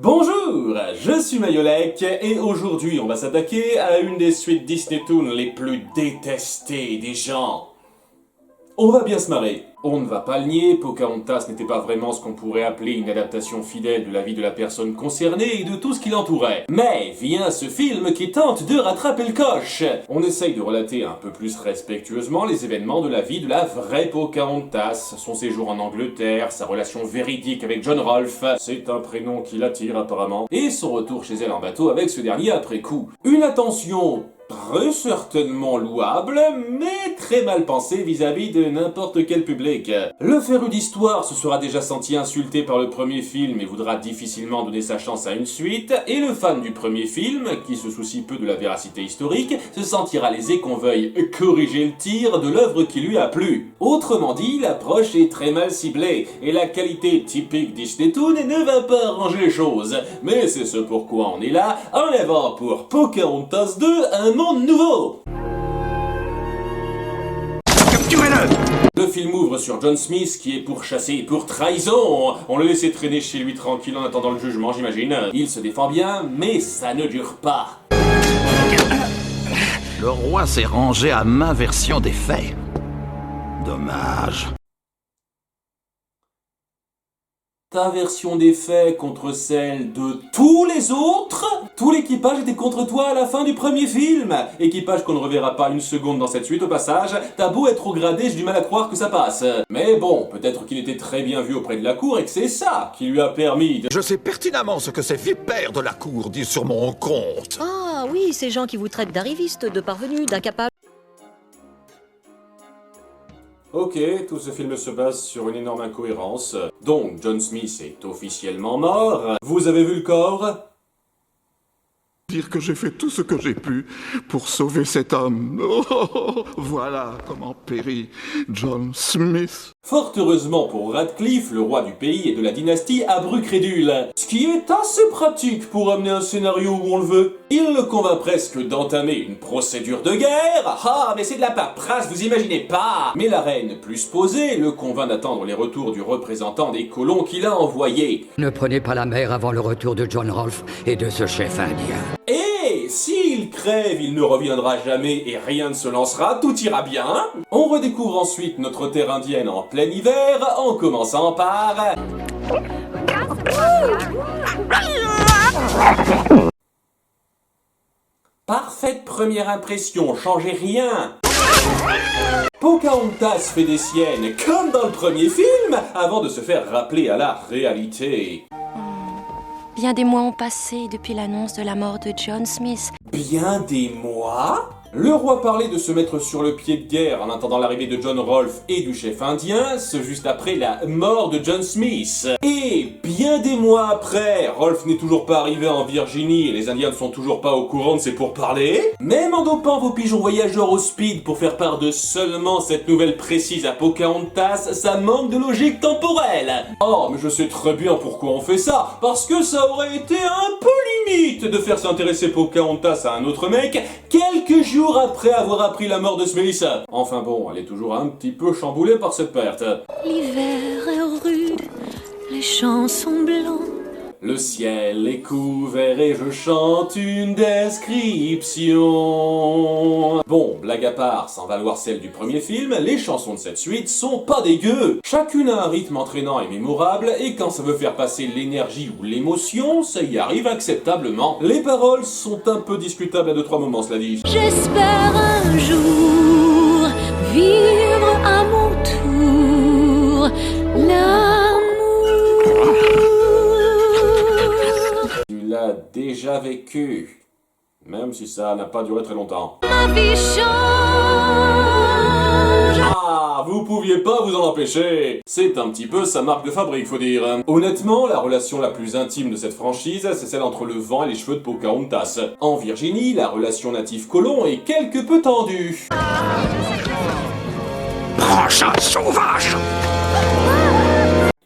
Bonjour, je suis Mayolek et aujourd'hui on va s'attaquer à une des suites Disney Toon les plus détestées des gens. On va bien se marrer. On ne va pas le nier, Pocahontas n'était pas vraiment ce qu'on pourrait appeler une adaptation fidèle de la vie de la personne concernée et de tout ce qui l'entourait. Mais vient ce film qui tente de rattraper le coche. On essaye de relater un peu plus respectueusement les événements de la vie de la vraie Pocahontas, son séjour en Angleterre, sa relation véridique avec John Rolfe, c'est un prénom qui l'attire apparemment, et son retour chez elle en bateau avec ce dernier après coup. Une attention très certainement louable, mais très mal pensé vis-à-vis de n'importe quel public. Le féru d'histoire se sera déjà senti insulté par le premier film et voudra difficilement donner sa chance à une suite, et le fan du premier film, qui se soucie peu de la véracité historique, se sentira lésé qu'on veuille corriger le tir de l'œuvre qui lui a plu. Autrement dit, l'approche est très mal ciblée, et la qualité typique Disney Toon ne va pas arranger les choses. Mais c'est ce pourquoi on est là, en avant pour Pocahontas 2, un monde nouveau. Le film ouvre sur John Smith qui est pourchassé pour trahison. On le laissait traîner chez lui tranquille en attendant le jugement, j'imagine. Il se défend bien, mais ça ne dure pas. Le roi s'est rangé à ma version des faits. Dommage. Ta version des faits contre celle de tous les autres? Tout l'équipage était contre toi à la fin du premier film. Équipage qu'on ne reverra pas une seconde dans cette suite au passage. T'as beau être au gradé, j'ai du mal à croire que ça passe. Mais bon, peut-être qu'il était très bien vu auprès de la cour et que c'est ça qui lui a permis de... Je sais pertinemment ce que ces vipères de la cour disent sur mon compte. Ah oui, ces gens qui vous traitent d'arrivistes, de parvenus, d'incapables. Ok, tout ce film se base sur une énorme incohérence. Donc, John Smith est officiellement mort. Vous avez vu le corps? Dire que j'ai fait tout ce que j'ai pu pour sauver cet homme. Oh, voilà comment périt John Smith. Fort heureusement pour Radcliffe, le roi du pays et de la dynastie Abrucrédule. Ce qui est assez pratique pour amener un scénario où on le veut. Il le convainc presque d'entamer une procédure de guerre. Ah, mais c'est de la paperasse, vous imaginez pas. Mais la reine, plus posée, le convainc d'attendre les retours du représentant des colons qu'il a envoyé. Ne prenez pas la mer avant le retour de John Rolfe et de ce chef indien. Et s'il crève, il ne reviendra jamais et rien ne se lancera, tout ira bien. On redécouvre ensuite notre terre indienne en plein hiver, en commençant par... Parfaite première impression, changez rien. Pocahontas fait des siennes, comme dans le premier film, avant de se faire rappeler à la réalité. Bien des mois ont passé depuis l'annonce de la mort de John Smith. Bien des mois? Le roi parlait de se mettre sur le pied de guerre en attendant l'arrivée de John Rolfe et du chef indien, ce juste après la mort de John Smith. Et bien des mois après, Rolfe n'est toujours pas arrivé en Virginie et les Indiens ne sont toujours pas au courant de ses pourparlers. Même en dopant vos pigeons voyageurs au speed pour faire part de seulement cette nouvelle précise à Pocahontas, ça manque de logique temporelle. Oh, mais je sais très bien pourquoi on fait ça, parce que ça aurait été un peu limite de faire s'intéresser Pocahontas à un autre mec quelques jours après avoir appris la mort de Smith. Enfin bon, elle est toujours un petit peu chamboulée par cette perte. L'hiver est rude, les champs sont blancs. Le ciel est couvert et je chante une description. Bon, blague à part, sans valoir celle du premier film, les chansons de cette suite sont pas dégueu. Chacune a un rythme entraînant et mémorable, et quand ça veut faire passer l'énergie ou l'émotion, ça y arrive acceptablement. Les paroles sont un peu discutables à 2-3 moments, cela dit. J'espère un jour vivre à mon tour l'amour. Tu l'as déjà vécu, même si ça n'a pas duré très longtemps. Ma vie change. Ah, vous pouviez pas vous en empêcher. C'est un petit peu sa marque de fabrique, faut dire. Honnêtement, la relation la plus intime de cette franchise, c'est celle entre le vent et les cheveux de Pocahontas. En Virginie, la relation natif-colon est quelque peu tendue. Prochain sauvage!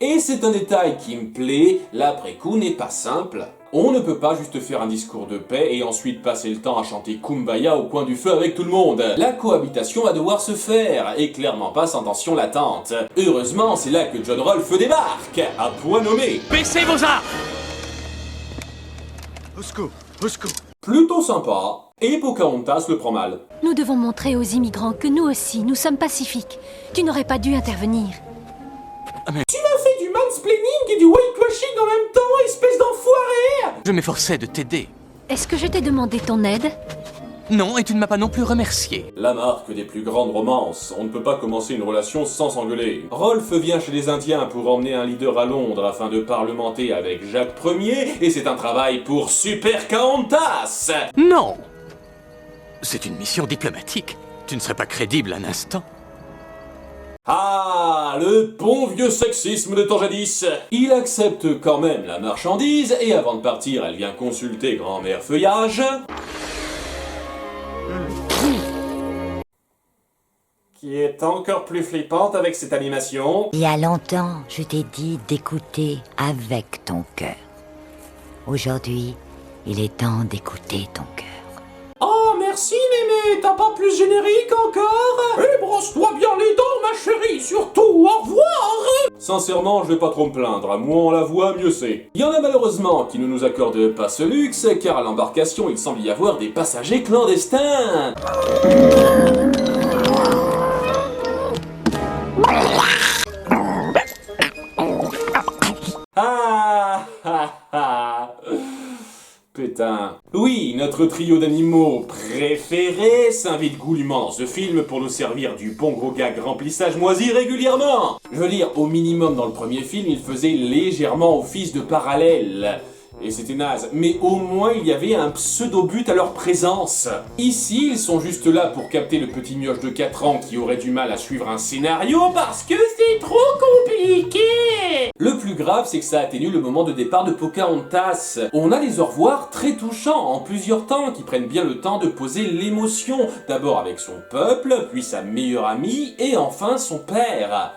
Et c'est un détail qui me plaît, l'après-coup n'est pas simple. On ne peut pas juste faire un discours de paix et ensuite passer le temps à chanter Kumbaya au coin du feu avec tout le monde. La cohabitation va devoir se faire, et clairement pas sans tension latente. Heureusement, c'est là que John Rolfe débarque, à point nommé. Baissez vos armes! Au secours, au secours. Plutôt sympa, et Pocahontas le prend mal. Nous devons montrer aux immigrants que nous aussi, nous sommes pacifiques. Tu n'aurais pas dû intervenir. Tu m'as fait du mansplaining et du whitewashing en même temps, espèce d'enfoiré! Je m'efforçais de t'aider. Est-ce que je t'ai demandé ton aide? Non, et tu ne m'as pas non plus remercié. La marque des plus grandes romances, on ne peut pas commencer une relation sans s'engueuler. Rolf vient chez les Indiens pour emmener un leader à Londres afin de parlementer avec Jacques Ier, et c'est un travail pour Super Pocahontas! Non! C'est une mission diplomatique. Tu ne serais pas crédible un instant. Ah, le bon vieux sexisme de temps jadis. Il accepte quand même la marchandise, et avant de partir, elle vient consulter grand-mère Feuillage. Qui est encore plus flippante avec cette animation. Il y a longtemps, je t'ai dit d'écouter avec ton cœur. Aujourd'hui, il est temps d'écouter ton cœur. Oh, merci mémé, t'as pas plus générique encore? Et brosse-toi bien les dents, ma chérie, surtout, au revoir! Sincèrement, je vais pas trop me plaindre, moins on la voit, mieux c'est. Il y en a malheureusement qui ne nous accordent pas ce luxe, car à l'embarcation, il semble y avoir des passagers clandestins. Ah ah ah. Putain. Oui, notre trio d'animaux préférés s'invite goulûment dans ce film pour nous servir du bon gros gag remplissage moisi régulièrement. Je veux dire, au minimum dans le premier film, ils faisaient légèrement office de parallèle. Et c'était naze, mais au moins il y avait un pseudo-but à leur présence. Ici, ils sont juste là pour capter le petit mioche de 4 ans qui aurait du mal à suivre un scénario parce que c'est trop compliqué. Le plus grave, c'est que ça atténue le moment de départ de Pocahontas. On a des au revoir très touchants, en plusieurs temps, qui prennent bien le temps de poser l'émotion. D'abord avec son peuple, puis sa meilleure amie, et enfin son père.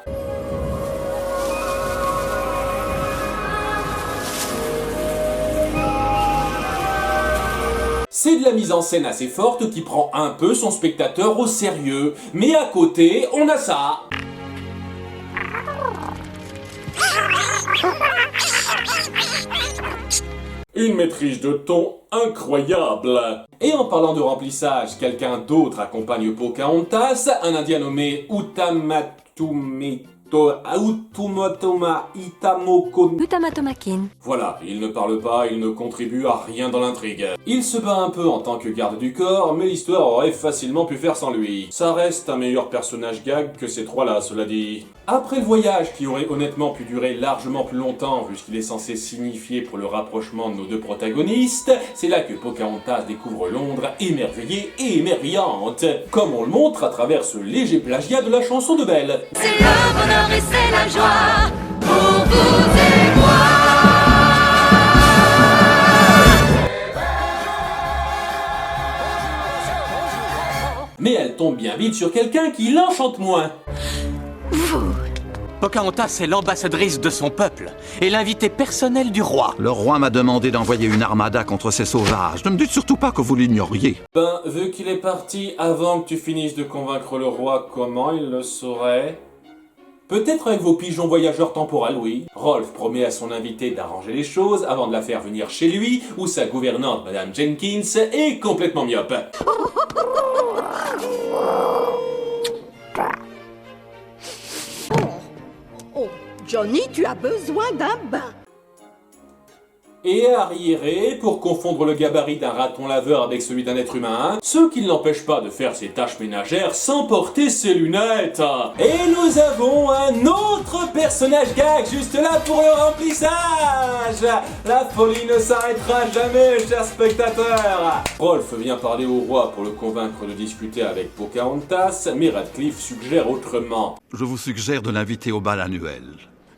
C'est de la mise en scène assez forte qui prend un peu son spectateur au sérieux. Mais à côté, on a ça. Une maîtrise de ton incroyable. Et en parlant de remplissage, quelqu'un d'autre accompagne Pocahontas, un Indien nommé Utamatomakin. Voilà, il ne parle pas, il ne contribue à rien dans l'intrigue. Il se bat un peu en tant que garde du corps, mais l'histoire aurait facilement pu faire sans lui. Ça reste un meilleur personnage gag que ces trois-là, cela dit. Après le voyage, qui aurait honnêtement pu durer largement plus longtemps, vu ce qu'il est censé signifier pour le rapprochement de nos deux protagonistes, c'est là que Pocahontas découvre Londres émerveillée et émerveillante, comme on le montre à travers ce léger plagiat de la chanson de Belle. C'est le bonheur et c'est la joie pour vous et moi. Mais elle tombe bien vite sur quelqu'un qui l'enchante moins. Pocahontas est l'ambassadrice de son peuple et l'invité personnel du roi. Le roi m'a demandé d'envoyer une armada contre ces sauvages. Ne me dites surtout pas que vous l'ignoriez. Ben, vu qu'il est parti avant que tu finisses de convaincre le roi, comment il le saurait? Peut-être avec vos pigeons voyageurs temporels, oui. Rolf promet à son invité d'arranger les choses avant de la faire venir chez lui, où sa gouvernante, Madame Jenkins, est complètement myope. Oh, Johnny, tu as besoin d'un bain. Et arriéré pour confondre le gabarit d'un raton laveur avec celui d'un être humain, ce qui ne l'empêche pas de faire ses tâches ménagères sans porter ses lunettes. Et nous avons un autre personnage gag juste là pour le remplissage. La folie ne s'arrêtera jamais, chers spectateurs. Rolf vient parler au roi pour le convaincre de discuter avec Pocahontas, mais Radcliffe suggère autrement. Je vous suggère de l'inviter au bal annuel.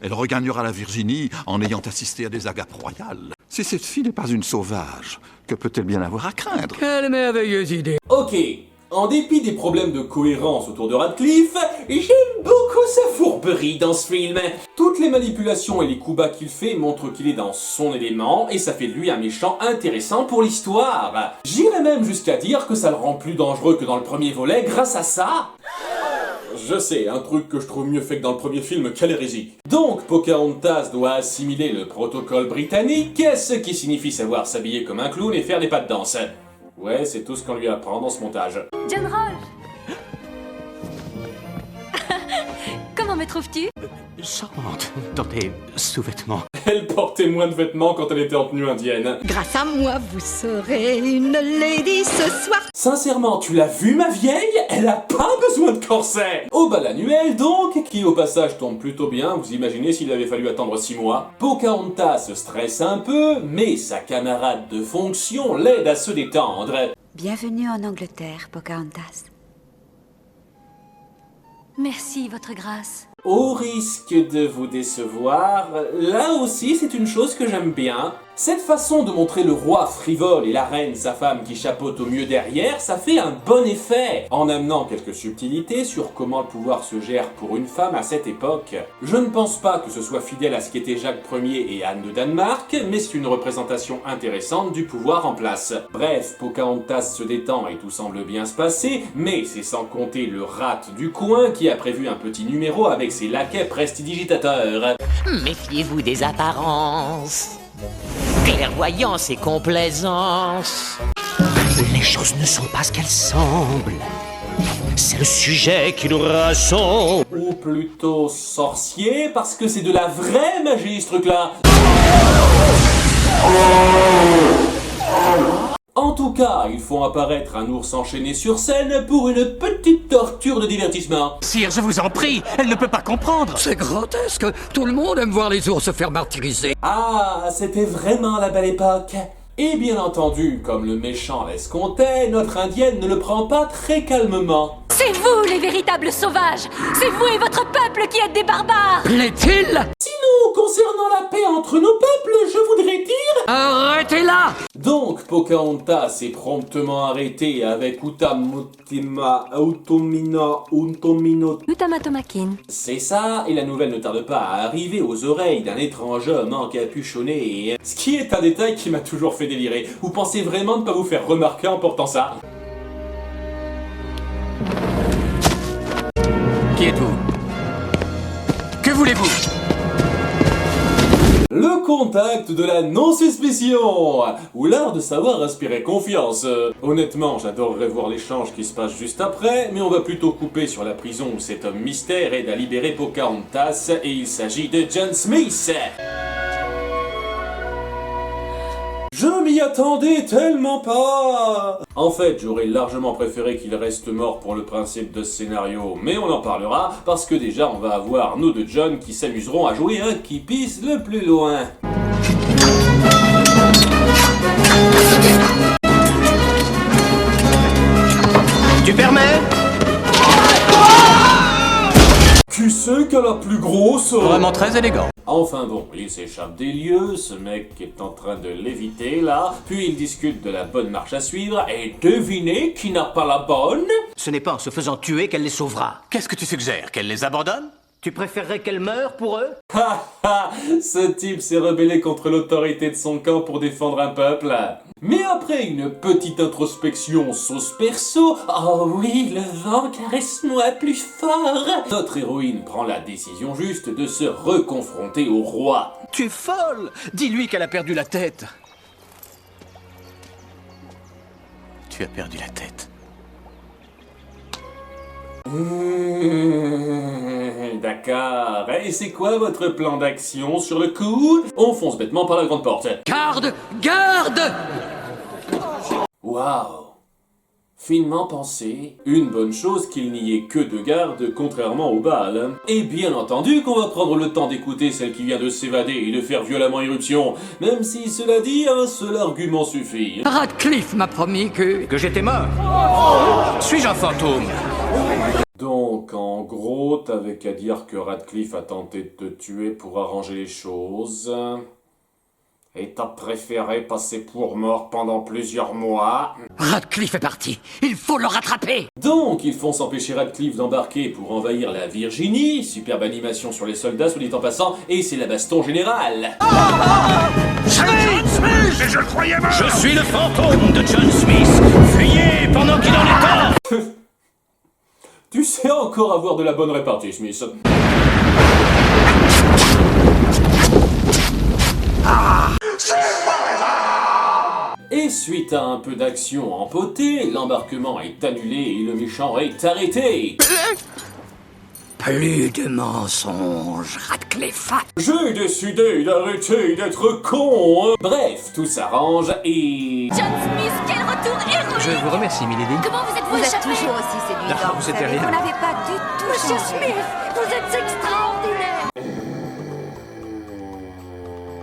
Elle regagnera la Virginie en ayant assisté à des agapes royales. Si cette fille n'est pas une sauvage, que peut-elle bien avoir à craindre? Quelle merveilleuse idée! Ok, en dépit des problèmes de cohérence autour de Radcliffe, j'aime beaucoup sa fourberie dans ce film. Toutes les manipulations et les coups bas qu'il fait montrent qu'il est dans son élément, et ça fait de lui un méchant intéressant pour l'histoire. J'irais même jusqu'à dire que ça le rend plus dangereux que dans le premier volet grâce à ça. Je sais, un truc que je trouve mieux fait que dans le premier film, quelle hérésie. Donc, Pocahontas doit assimiler le protocole britannique, ce qui signifie savoir s'habiller comme un clown et faire des pas de danse. Ouais, c'est tout ce qu'on lui apprend dans ce montage. John Rolfe. Comment me trouves-tu? Charmante, dans tes sous-vêtements. Elle portait moins de vêtements quand elle était en tenue indienne. Grâce à moi, vous serez une lady ce soir. Sincèrement, tu l'as vu ma vieille? Elle a pas besoin de corset. Au bal annuel donc, qui au passage tombe plutôt bien, vous imaginez s'il avait fallu attendre 6 mois. Pocahontas stresse un peu, mais sa camarade de fonction l'aide à se détendre. Bienvenue en Angleterre, Pocahontas. Merci, votre grâce. Au risque de vous décevoir, là aussi c'est une chose que j'aime bien. Cette façon de montrer le roi frivole et la reine, sa femme, qui chapeaute au mieux derrière, ça fait un bon effet, en amenant quelques subtilités sur comment le pouvoir se gère pour une femme à cette époque. Je ne pense pas que ce soit fidèle à ce qu'étaient Jacques Ier et Anne de Danemark, mais c'est une représentation intéressante du pouvoir en place. Bref, Pocahontas se détend et tout semble bien se passer, mais c'est sans compter le rat du coin qui a prévu un petit numéro avec ses laquais prestidigitateurs. Méfiez-vous des apparences. Clairvoyance et complaisance. Les choses ne sont pas ce qu'elles semblent. C'est le sujet qui nous rassemble. Ou plutôt sorcier, parce que c'est de la vraie magie ce truc-là. En tout cas, ils font apparaître un ours enchaîné sur scène pour une petite torture de divertissement. Sire, je vous en prie, elle ne peut pas comprendre. C'est grotesque. Tout le monde aime voir les ours se faire martyriser. Ah, c'était vraiment la belle époque. Et bien entendu, comme le méchant l'escomptait, notre indienne ne le prend pas très calmement. C'est vous, les véritables sauvages. C'est vous et votre peuple qui êtes des barbares. Plaît-il? Sinon, concernant la paix entre nos peuples, je voudrais dire... Arrêtez-la! Donc, Pocahontas est promptement arrêtée avec Utamatomakin. C'est ça, et la nouvelle ne tarde pas à arriver aux oreilles d'un étrange homme encapuchonné. Ce qui est un détail qui m'a toujours fait délirer. Vous pensez vraiment ne pas vous faire remarquer en portant ça? Qui êtes-vous? Que voulez-vous? Le contact de la non-suspicion, ou l'art de savoir inspirer confiance. Honnêtement, j'adorerais voir l'échange qui se passe juste après, mais on va plutôt couper sur la prison où cet homme mystère aide à libérer Pocahontas, et il s'agit de John Smith. Je m'y attendais tellement pas. En fait, j'aurais largement préféré qu'il reste mort pour le principe de ce scénario, mais on en parlera, parce que déjà on va avoir nos deux John qui s'amuseront à jouer un qui pisse le plus loin. Tu permets? Qui c'est qui a la plus grosse? Vraiment très élégant. Enfin bon, il s'échappe des lieux, ce mec est en train de l'éviter là, puis il discute de la bonne marche à suivre, et devinez qui n'a pas la bonne? Ce n'est pas en se faisant tuer qu'elle les sauvera. Qu'est-ce que tu suggères? Qu'elle les abandonne? Tu préférerais qu'elle meure pour eux? Ha ha! Ce type s'est rebellé contre l'autorité de son camp pour défendre un peuple. Mais après une petite introspection sauce perso, oh oui, le vent caresse-moi plus fort, notre héroïne prend la décision juste de se reconfronter au roi. Tu es folle! Dis-lui qu'elle a perdu la tête. Tu as perdu la tête. D'accord. Et c'est quoi votre plan d'action sur le coup? On fonce bêtement par la grande porte. Garde! Garde! Waouh! Finement pensé, une bonne chose qu'il n'y ait que 2 gardes, contrairement au bal. Et bien entendu qu'on va prendre le temps d'écouter celle qui vient de s'évader et de faire violemment irruption, même si cela dit, un seul argument suffit. Radcliffe m'a promis que j'étais mort. Suis-je un fantôme? Donc, en gros, t'avais qu'à dire que Radcliffe a tenté de te tuer pour arranger les choses. Et t'as préféré passer pour mort pendant plusieurs mois. Radcliffe est parti. Il faut le rattraper. Donc, ils font s'empêcher Radcliffe d'embarquer pour envahir la Virginie. Superbe animation sur les soldats, soit dit en passant, et c'est la baston générale. Smith! Je le croyais mort! Je suis le fantôme de John Smith. Fuyez pendant qu'il en est temps! Tu sais encore avoir de la bonne répartie, Smith. Et suite à un peu d'action empotée, l'embarquement est annulé et le méchant est arrêté. Plus de mensonges, Radcliffe. J'ai décidé d'arrêter d'être con. Bref, tout s'arrange et... John Smith, quel retour héroïque! Je vous remercie, Milady. Comment vous êtes toujours aussi séduisant. Vous êtes rien. Vous n'avez pas du tout Monsieur changé. Smith, vous êtes extraordinaire!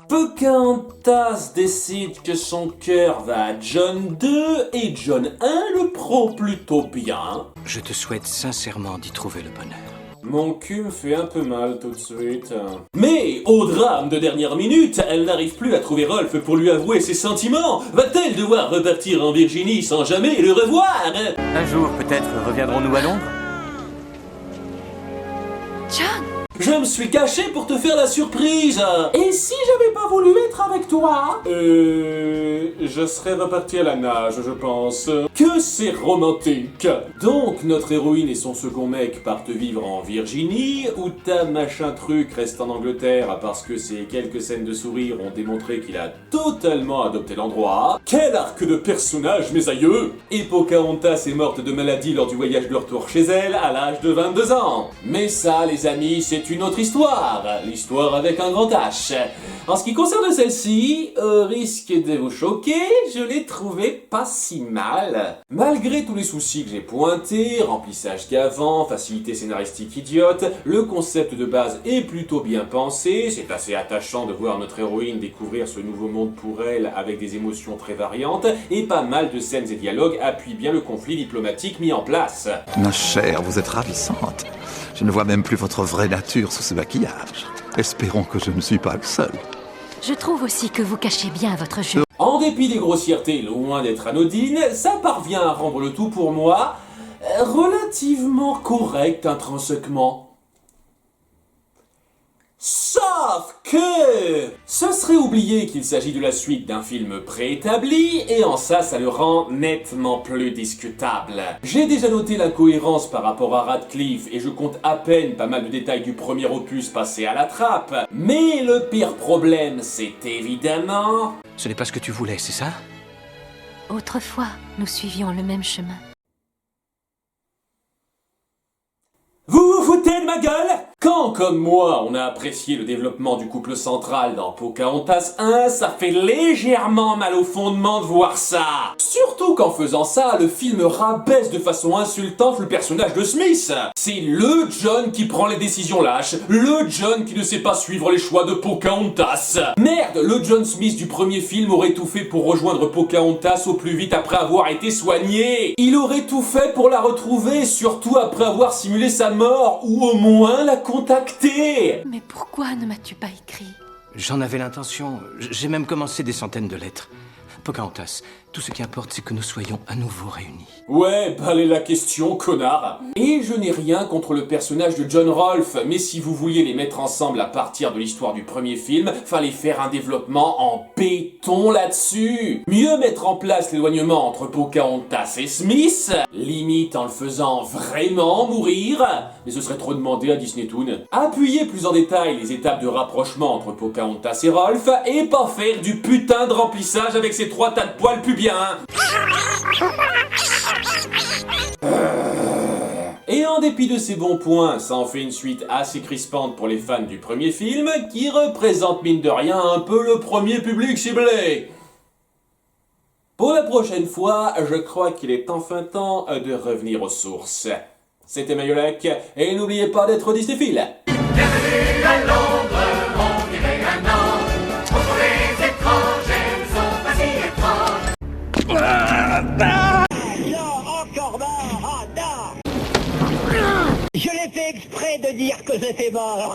Pocahontas décide que son cœur va à John 2 et John 1 le prend plutôt bien. Je te souhaite sincèrement d'y trouver le bonheur. Mon cul me fait un peu mal tout de suite. Mais, au drame de dernière minute, elle n'arrive plus à trouver Rolf pour lui avouer ses sentiments. Va-t-elle devoir repartir en Virginie sans jamais le revoir? Un jour, peut-être, reviendrons-nous à Londres? John! Je me suis caché pour te faire la surprise. Et si j'avais pas voulu être avec toi? Je serais reparti à la nage, je pense. Que c'est romantique. Donc, notre héroïne et son second mec partent vivre en Virginie, où ta machin truc reste en Angleterre parce que ces quelques scènes de sourire ont démontré qu'il a totalement adopté l'endroit. Quel arc de personnage, mes aïeux! Et Pocahontas est morte de maladie lors du voyage de retour chez elle à l'âge de 22 ans. Mais ça, les amis, c'est une autre histoire. L'histoire avec un grand H. En ce qui concerne celle-ci, au risque de vous choquer, je l'ai trouvée pas si mal. Malgré tous les soucis que j'ai pointés, remplissage gavant, facilité scénaristique idiote, le concept de base est plutôt bien pensé, c'est assez attachant de voir notre héroïne découvrir ce nouveau monde pour elle avec des émotions très variantes, et pas mal de scènes et dialogues appuient bien le conflit diplomatique mis en place. Ma chère, vous êtes ravissante. Je ne vois même plus votre vraie nature sous ce maquillage. Espérons que je ne suis pas le seul. Je trouve aussi que vous cachez bien votre jeu. En dépit des grossièretés loin d'être anodines, ça parvient à rendre le tout pour moi relativement correct intrinsèquement. Sauf que ce serait oublier qu'il s'agit de la suite d'un film préétabli, et en ça le rend nettement plus discutable. J'ai déjà noté l'incohérence par rapport à Radcliffe, et je compte à peine pas mal de détails du premier opus passé à la trappe. Mais le pire problème, c'est évidemment... Ce n'est pas ce que tu voulais, c'est ça? Autrefois, nous suivions le même chemin. Vous vous foutez de ma gueule? Quand, comme moi, on a apprécié le développement du couple central dans Pocahontas 1, ça fait légèrement mal au fondement de voir ça. Surtout qu'en faisant ça, le film rabaisse de façon insultante le personnage de Smith. C'est le John qui prend les décisions lâches, le John qui ne sait pas suivre les choix de Pocahontas. Merde, le John Smith du premier film aurait tout fait pour rejoindre Pocahontas au plus vite après avoir été soigné. Il aurait tout fait pour la retrouver, surtout après avoir simulé sa mort, ou au moins la contacter. Mais pourquoi ne m'as-tu pas écrit? J'en avais l'intention. J'ai même commencé des centaines de lettres. Pocahontas, tout ce qui importe, c'est que nous soyons à nouveau réunis. Ouais, balai la question, connard. Et je n'ai rien contre le personnage de John Rolfe, mais si vous vouliez les mettre ensemble à partir de l'histoire du premier film, fallait faire un développement en béton là-dessus. Mieux mettre en place l'éloignement entre Pocahontas et Smith, limite en le faisant vraiment mourir, mais ce serait trop demandé à Disney Toon. Appuyer plus en détail les étapes de rapprochement entre Pocahontas et Rolfe, et pas faire du putain de remplissage avec ces 3 tas de poils pubiens. Et en dépit de ces bons points, ça en fait une suite assez crispante pour les fans du premier film, qui représente mine de rien un peu le premier public ciblé. Pour la prochaine fois, je crois qu'il est enfin temps de revenir aux sources. C'était Mayolek, et n'oubliez pas d'être Disneyphile. Bienvenue à Londres, on dirait un an. Pour les étrangers, ils sont pas si étranges. Non, encore mort, oh non! Je l'ai fait exprès de dire que j'étais mort.